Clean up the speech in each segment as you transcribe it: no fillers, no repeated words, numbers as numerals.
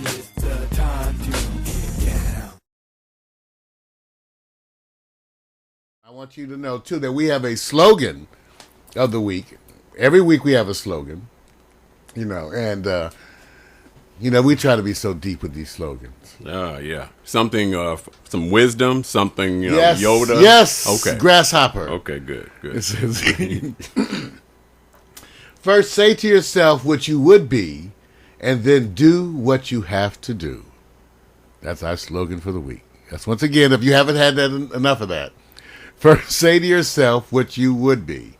It's the time to get down. I want you to know, too, that we have a slogan of the week. Every week we have a slogan, and, we try to be so deep with these slogans. Yeah. Something, some wisdom, something, Yes, Yoda. yes, Okay. Grasshopper. Okay, good. It says, first, say to yourself what you would be, and then do what you have to do. That's our slogan for the week. That's, once again, if you haven't had enough of that. First, say to yourself what you would be,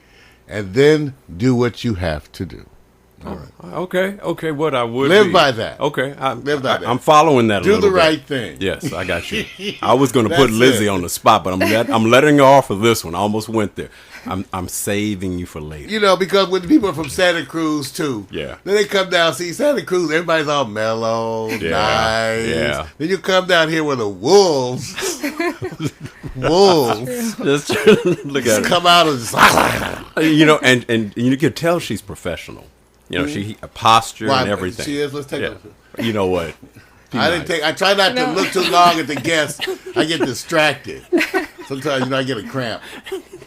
and then do what you have to do. All right. Okay, what I would Live be. by that. Okay. Live by that. I'm following that a Do little the bit. right thing. Yes, I got you. I was going to put That's Lizzie it. on the spot, but I'm letting her off of this one. I almost went there. I'm saving you for later. Because when the people are from Santa Cruz, too, Yeah. then they come down, see, Santa Cruz, everybody's all mellow, nice. Yeah. Then you come down here with the wolves. Wolves. Just look at her. Come out and just, And you can tell she's professional. She posture and everything. She is. Let's take Yeah. a You know what? I try not to look too long at the guests. I get distracted. Sometimes, I get a cramp.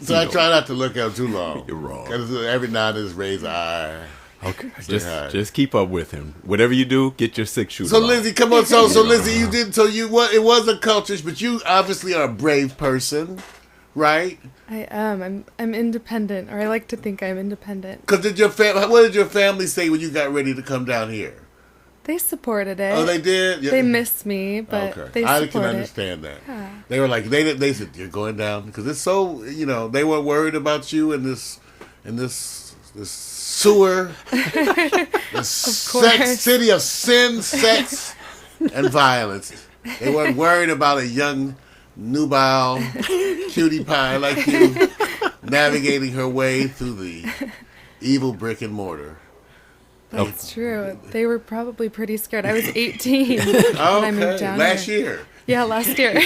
So I try not to look at them too long. You're wrong. Because every now and then just raise an eye. Okay. Say hi. Just keep up with him. Whatever you do, get your 6-shooter. So on. Lizzie, come on. So Lizzie, you did. So it was a culture, but you obviously are a brave person, right? I am. I'm independent, or I like to think I'm independent. Because what did your family say when you got ready to come down here? They supported it. Oh, they did. They miss me, but they support I can it. understand that. Yeah. They were like they said you're going down because it's so they weren't worried about you in this sewer, the city of sin, sex, and violence. They weren't worried about a young nubile cutie pie like you navigating her way through the evil brick and mortar. That's true. They were probably pretty scared. I was 18 when I moved down last here. year. Yeah, last year.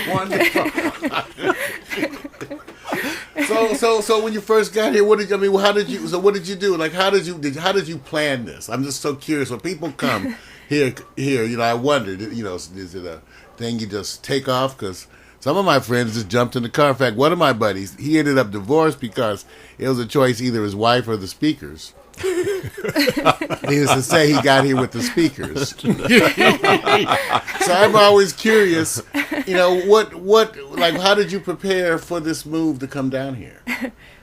Wonderful. So when you first got here, what did you do? Like, how did you plan this? I'm just so curious. When people come here, I wondered, is it a thing you just take off? Because some of my friends just jumped in the car. In fact, one of my buddies, he ended up divorced because it was a choice, either his wife or the speakers. Needless to say, he got here with the speakers. So I'm always curious, how did you prepare for this move to come down here?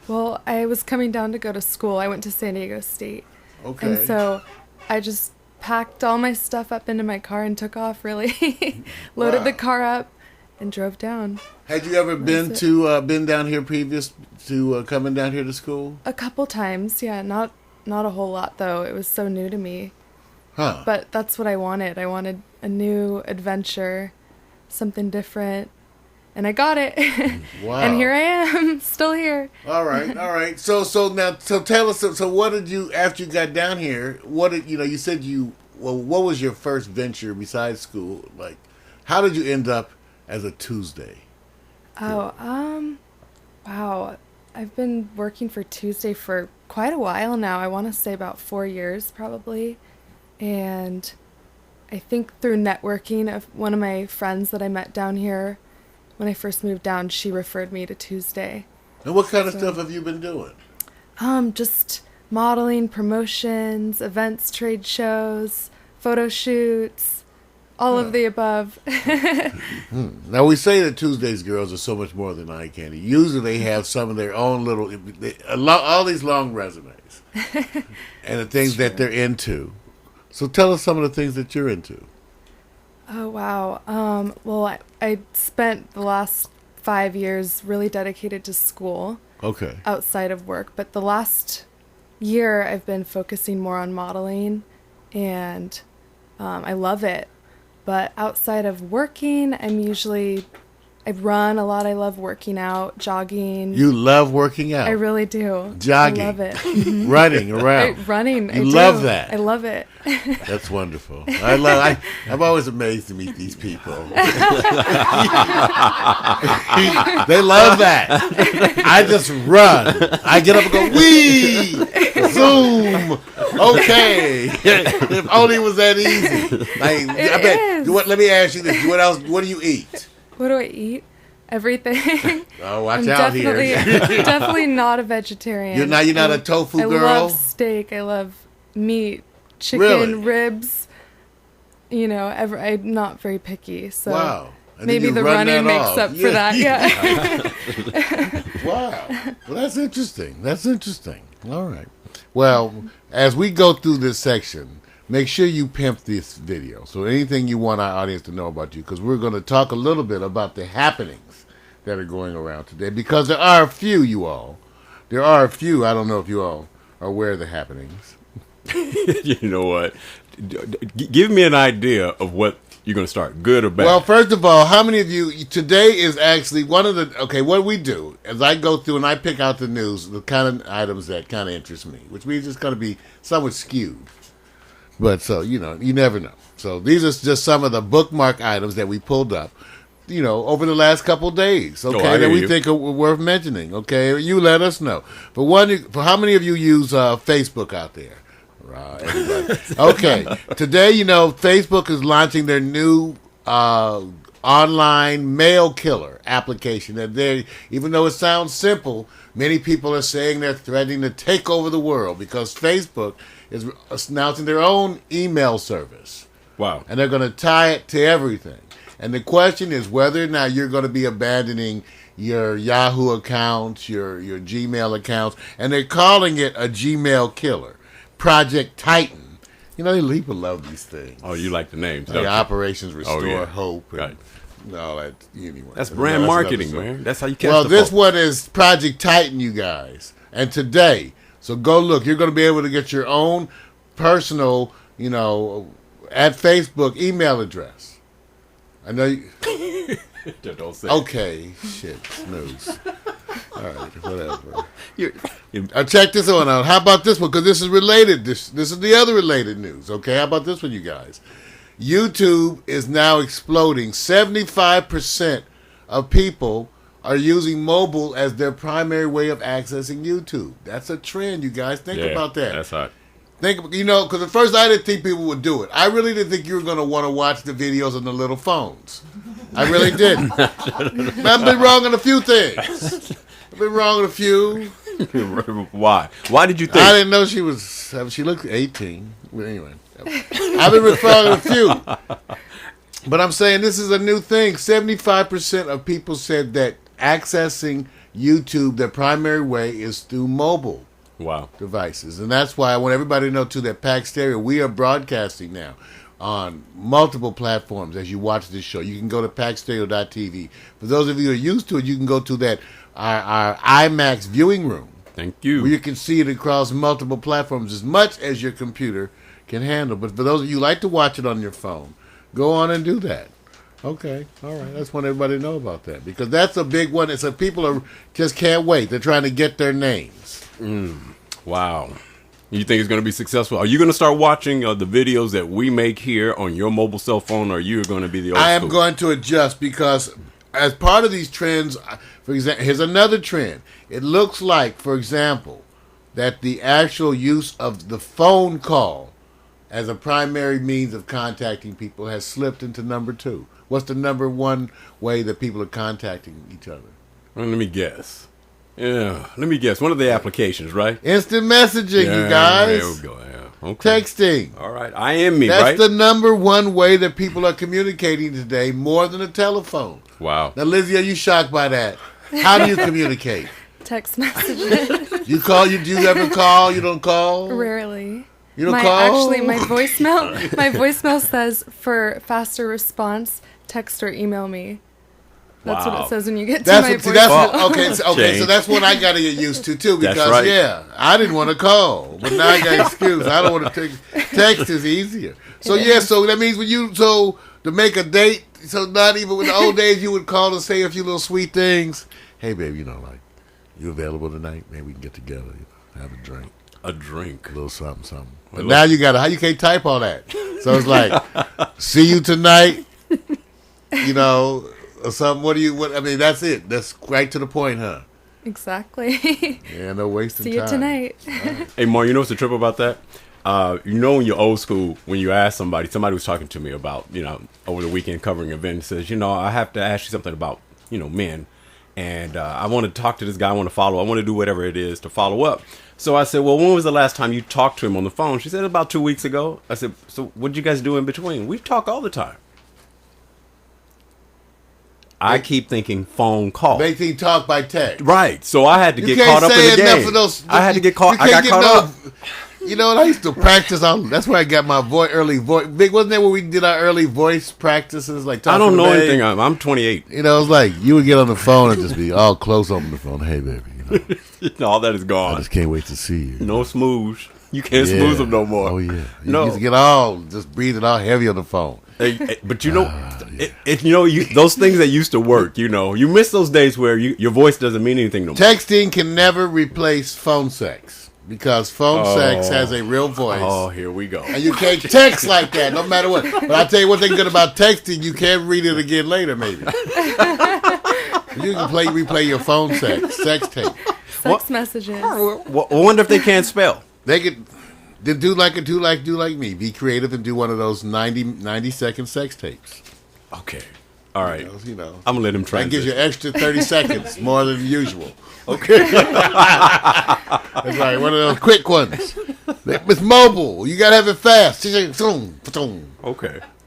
Well, I was coming down to go to school. I went to San Diego State. Okay. And so I just packed all my stuff up into my car and took off, really. Loaded the car up and drove down. Had you ever been down here previous to coming down here to school? A couple times, yeah. Not a whole lot, though. It was so new to me. Huh. But that's what I wanted. I wanted a new adventure, something different. And I got it. Wow. And here I am, still here. All right. So tell us, so what did you, after you got down here, what was your first venture besides school? Like, how did you end up as a Tuesday? Wow. I've been working for Tuesday for quite a while now. I want to say about 4 years probably. And I think through networking of one of my friends that I met down here when I first moved down, she referred me to Tuesday. And what kind of stuff have you been doing? Just modeling, promotions, events, trade shows, photo shoots, all of the above. Now, we say that Tuesday's girls are so much more than eye candy. Usually they have some of their own all these long resumes and the things that they're into. So tell us some of the things that you're into. Oh, wow. Well, I spent the last 5 years really dedicated to school. Okay. Outside of work. But the last year I've been focusing more on modeling, and I love it. But outside of working, I run a lot. I love working out, jogging. You love working out? I really do. Jogging. I love it. Running around. Running. You love that. I love it. That's wonderful. I'm always amazed to meet these people. They love that. I just run. I get up and go, wee, zoom, Okay, if only it was that easy. Like, I bet. Let me ask you this: what else? What do you eat? What do I eat? Everything. Oh, watch I'm out definitely, here. definitely not a vegetarian. You're not a tofu girl? I love steak. I love meat, chicken, Really? ribs. You know, I'm not very picky. So Wow. And then maybe you the run running that makes off. up for that. Yeah. Wow. Well, that's interesting. That's interesting. All right. Well, as we go through this section, make sure you pimp this video. So anything you want our audience to know about you, because we're going to talk a little bit about the happenings that are going around today, because there are a few, you all. There are a few. I don't know if you all are aware of the happenings. You know what? Give me an idea of what you're going to start, good or bad. Well, first of all, how many of you, today is actually one of the, okay, what we do, as I go through and I pick out the news, the kind of items that kind of interest me, which means it's going to be somewhat skewed. But so, you know, you never know. So these are just some of the bookmark items that we pulled up, you know, over the last couple of days, okay, that we think are worth mentioning, okay? You let us know. For how many of you use Facebook out there? Right, everybody. Okay, today, you know, Facebook is launching their new online mail killer application. And even though it sounds simple, many people are saying they're threatening to take over the world because Facebook is announcing their own email service. Wow. And they're going to tie it to everything. And the question is whether or not you're going to be abandoning your Yahoo accounts, your Gmail accounts, and they're calling it a Gmail killer. Project Titan. You know, people love these things. Oh, you like the names. Like Operations Restore Hope and right. all that. Anyway, that's brand marketing, man. That's how you catch the this folk. one is Project Titan, you guys. And today, so go look. You're going to be able to get your own personal, you know, at Facebook email address. I know you... Don't say okay, shit, snooze. All right, whatever. Check this one out. How about this one? Because this is related. This is the other related news. Okay, how about this one, you guys? YouTube is now exploding. 75% of people are using mobile as their primary way of accessing YouTube. That's a trend, you guys. Think about that. That's hot. You know, because at first I didn't think people would do it. I really didn't think you were going to want to watch the videos on the little phones. I really didn't. I've been wrong on a few things. I've been wrong on a few. Why? Why did you think? I didn't know she was. She looked 18. But anyway, I've been wrong on a few. But I'm saying this is a new thing. 75% of people said that accessing YouTube, their primary way, is through mobile. Wow. Devices. And that's why I want everybody to know, too, that PiXX Stereo, we are broadcasting now on multiple platforms as you watch this show. You can go to PiXXstereo.tv. For those of you who are used to it, you can go to that our IMAX viewing room. Thank you. Where you can see it across multiple platforms as much as your computer can handle. But for those of you who like to watch it on your phone, go on and do that. Okay, all right. I just want everybody to know about that because that's a big one. It's people just can't wait. They're trying to get their names. Wow. You think it's going to be successful? Are you going to start watching the videos that we make here on your mobile cell phone, or are you going to be the old I am school? going to adjust because as part of these trends, for example, here's another trend. It looks like, for example, that the actual use of the phone call as a primary means of contacting people has slipped into number 2. What's the number 1 way that people are contacting each other? Well, let me guess. Yeah, let me guess. One of the applications, right? Instant messaging, you guys. There we go. Yeah. Okay. Texting. All right. I am me, That's right? the number 1 way that people are communicating today, more than a telephone. Wow. Now, Lizzie, are you shocked by that? How do you communicate? Text messages. You call? Do you ever call? You don't call? Rarely. You don't call? Actually, my voicemail says for faster response, text or email me. That's what it says when you get to my voicemail. So that's what I got to get used to too, because That's right. I didn't want to call, but now I got an excuse. I don't want to text is easier. So so that means to make a date, so not even with the old days you would call and say a few little sweet things. Hey babe, like you available tonight? Maybe we can get together, have a drink. A drink. A little something. But now you can't type all that. So it's like, see you tonight, or something. I mean, that's it. That's right to the point, huh? Exactly. Yeah, no wasting time. See you tonight. Hey, Mar, you know what's the trip about that? When you're old school, when you ask somebody was talking to me about, over the weekend covering an event, says, I have to ask you something about, men. And I want to talk to this guy. I want to do whatever it is to follow up. So I said, well, when was the last time you talked to him on the phone? She said, about 2 weeks ago. I said, so what did you guys do in between? We talk all the time. I keep thinking phone call. They think talk by text. Right. So I had to get caught up in the game. I had to get caught. I got caught up. You know what? I used to practice on. That's where I got my early voice. Big, wasn't that where we did our early voice practices? Like I don't know anything. I'm 28. It was like you would get on the phone and just be all close on the phone. Hey, baby. All that is gone. I just can't wait to see you. No smooth. You can't smooth them no more. Oh yeah. You used to get all just breathing all heavy on the phone. But those things that used to work. You miss those days where your voice doesn't mean anything no more. Texting can never replace phone sex. Because phone sex has a real voice. Oh, here we go. And you can't text like that, no matter what. But I'll tell you one thing good about texting, you can read it again later, maybe. You can replay your phone sex tape. Sex messages. I wonder if they can't spell. They could do like me. Be creative and do one of those 90-second sex tapes. Okay. All right. I'm going to let him try. That gives you extra 30 seconds, more than usual. Okay. That's right, one of those quick ones. It's mobile. You got to have it fast. Okay.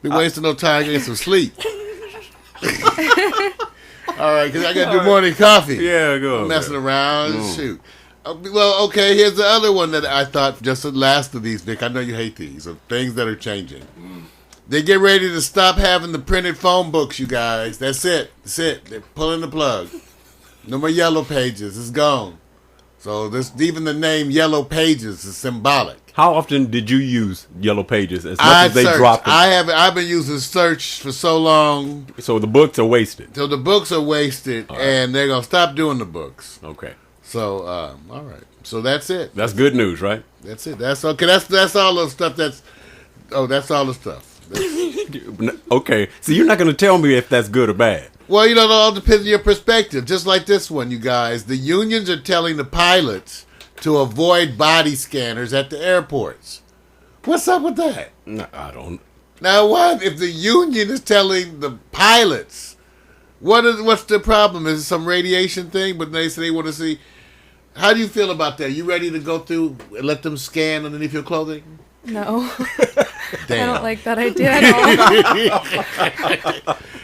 Be wasting no time getting some sleep. All right, because I got to do morning coffee. Yeah, go. I'm messing around. Shoot. Well, okay, here's the other one that I thought, just the last of these, Vic. I know you hate these, of things that are changing. They get ready to stop having the printed phone books, you guys. That's it. They're pulling the plug. No more yellow pages. It's gone. So even the name Yellow Pages is symbolic. How often did you use Yellow Pages as much as they dropped them? I've been using search for so long. So the books are wasted. So the books are wasted, and they're going to stop doing the books. Okay. So, all right. So that's it. That's good news, right? That's it. That's okay. That's all the stuff that's all the stuff. Okay. So you're not going to tell me if that's good or bad. Well, it all depends on your perspective. Just like this one, you guys. The unions are telling the pilots to avoid body scanners at the airports. What's up with that? No, I don't. Now, what if the union is telling the pilots? What's the problem? Is it some radiation thing? But they say they want to see. How do you feel about that? You ready to go through and let them scan underneath your clothing? No. Damn. I don't like that idea at all.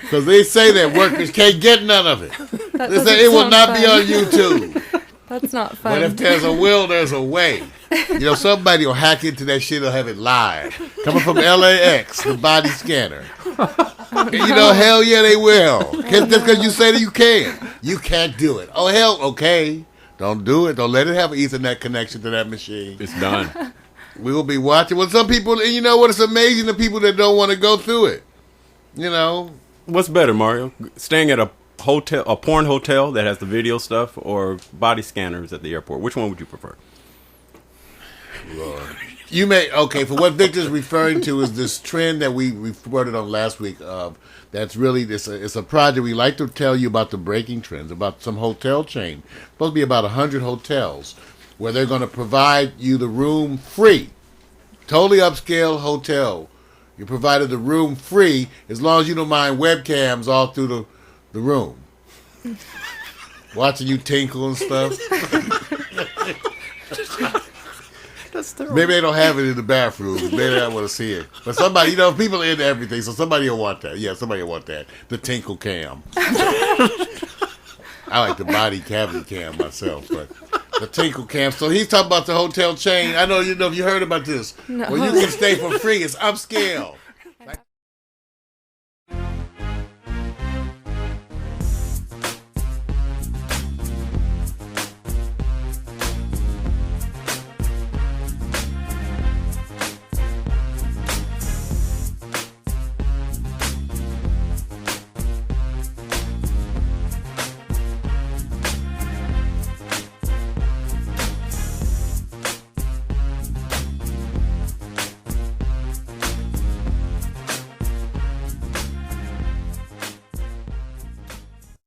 Because they say that workers can't get none of it. They say it will not be on YouTube. That's not fun. But if there's a will, there's a way. Somebody will hack into that shit or have it live. Coming from LAX, the body scanner. Hell yeah, they will. Just because you say that you can. You can't do it. Oh, hell, okay. Don't do it. Don't let it have an Ethernet connection to that machine. It's done. We will be watching. Well, some people, and you know what? It's amazing the people that don't want to go through it. What's better, Mario? Staying at a porn hotel that has the video stuff, or body scanners at the airport? Which one would you prefer? For what Victor's referring to is this trend that we reported on last week. That's really it's a project we like to tell you about the breaking trends about some hotel chain. Supposed to be about 100 hotels where they're going to provide you the room free, totally upscale hotel. You provided the room free as long as you don't mind webcams all through the room, watching you tinkle and stuff. Maybe they don't have it in the bathroom. Maybe they don't want to see it. But somebody, people are into everything, so somebody will want that. Yeah, somebody will want that. The tinkle cam. I like the body cavity cam myself, but the tinkle cam. So he's talking about the hotel chain. I know if you heard about this. No. Well, you can stay for free. It's upscale.